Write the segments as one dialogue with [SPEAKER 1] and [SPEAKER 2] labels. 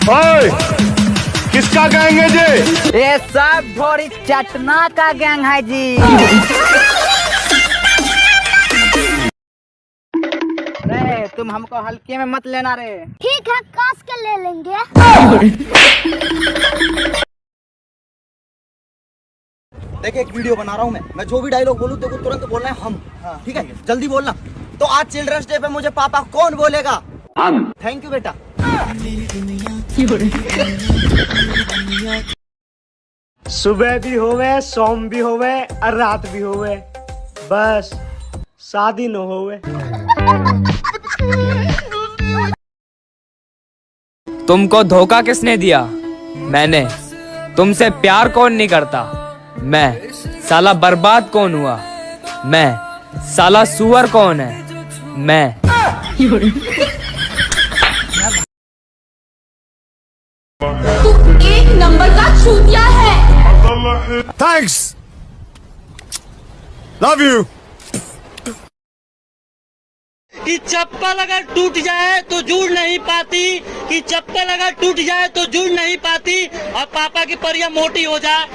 [SPEAKER 1] ओए, किसका गैंग है जी?
[SPEAKER 2] ये सब थोड़ी चटना का गैंग है जी। रे तुम हमको हल्के में मत लेना रे।
[SPEAKER 3] ठीक है, कास के ले लेंगे।
[SPEAKER 4] देख एक वीडियो बना रहा हूँ मैं जो भी डायलॉग बोलूँ तेरे को तुरंत बोलना है हम। ठीक है, जल्दी बोलना। तो आज चिल्ड्रंस डे पे मुझे पापा कौन बोलेगा? हम। थैंक यू बेटा।
[SPEAKER 5] सुबह भी होवे, शाम भी होवे और रात भी होवे, बस शादी न होवे।
[SPEAKER 6] तुमको धोखा किसने दिया? मैंने। तुमसे प्यार कौन नहीं करता? मैं। साला बर्बाद कौन हुआ? मैं। साला सुअर कौन है? मैं।
[SPEAKER 7] तू एक नंबर का चूतिया है।
[SPEAKER 1] Thanks, love you.
[SPEAKER 8] कि चप्पल अगर टूट जाए तो जुड़ नहीं पाती, कि चप्पल अगर टूट जाए तो जुड़ नहीं पाती, और पापा की परियां मोटी हो जाए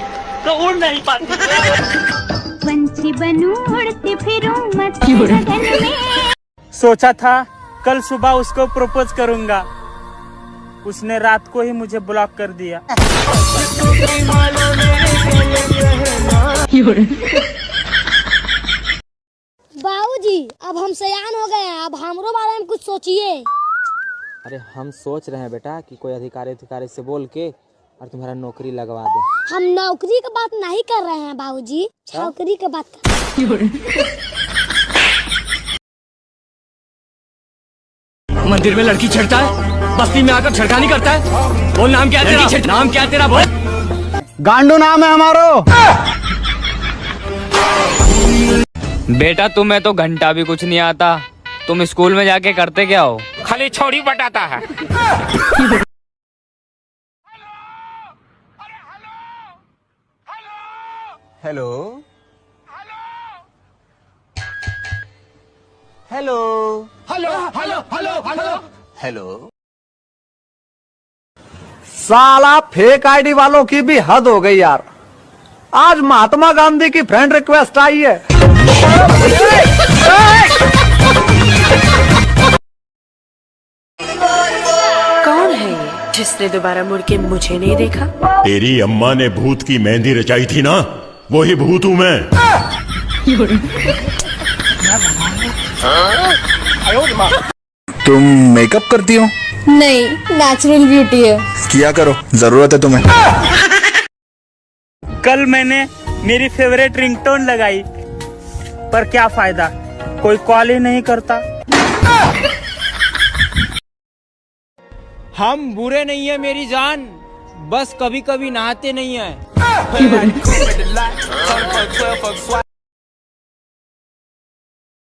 [SPEAKER 8] तो उड़ नहीं पाती।
[SPEAKER 3] पंछी बनूं उड़ती फिरूं मस्ती गगन में।
[SPEAKER 5] सोचा था कल सुबह उसको प्रपोज करूंगा, उसने रात को ही मुझे ब्लॉक कर दिया।
[SPEAKER 3] बाबूजी, अब हम सयान हो गए हैं, अब हमरो बारे में कुछ सोचिए।
[SPEAKER 9] अरे हम सोच रहे हैं बेटा कि कोई अधिकारी से बोल के और तुम्हारा नौकरी लगवा दे।
[SPEAKER 3] हम नौकरी की बात नहीं कर रहे हैं बाबूजी, छौकरी की बात कर रहे हैं।
[SPEAKER 8] मंदिर में लड़की छेड़ता है, बस्ती में आकर छड़खानी करता है। बोल नाम क्या है तेरा? नाम क्या है तेरा? बोल।
[SPEAKER 5] गांडू नाम है हमारो।
[SPEAKER 6] बेटा तुम्हें तो घंटा भी कुछ नहीं आता। तुम स्कूल में जाके करते क्या हो?
[SPEAKER 8] खाली छोड़ी बटाता है।
[SPEAKER 4] Hello hello hello hello hello hello hello.
[SPEAKER 5] साला फेक आईडी वालों की भी हद हो गई यार। आज महात्मा गांधी की फ्रेंड रिक्वेस्ट आई है।
[SPEAKER 7] कौन है ये जिसने दोबारा मुड़ के मुझे नहीं देखा?
[SPEAKER 1] तेरी अम्मा ने भूत की मेहंदी रचाई थी ना, वही भूत हूँ मैं।
[SPEAKER 10] तुम मेकअप करती हो?
[SPEAKER 7] नहीं, नेचुरल ब्यूटी है।
[SPEAKER 10] किया करो, जरूरत है तुम्हें।
[SPEAKER 5] कल मैंने मेरी फेवरेट रिंगटोन लगाई, पर क्या फायदा, कोई कॉल ही नहीं करता।
[SPEAKER 9] हम बुरे नहीं है मेरी जान, बस कभी कभी नहाते नहीं है।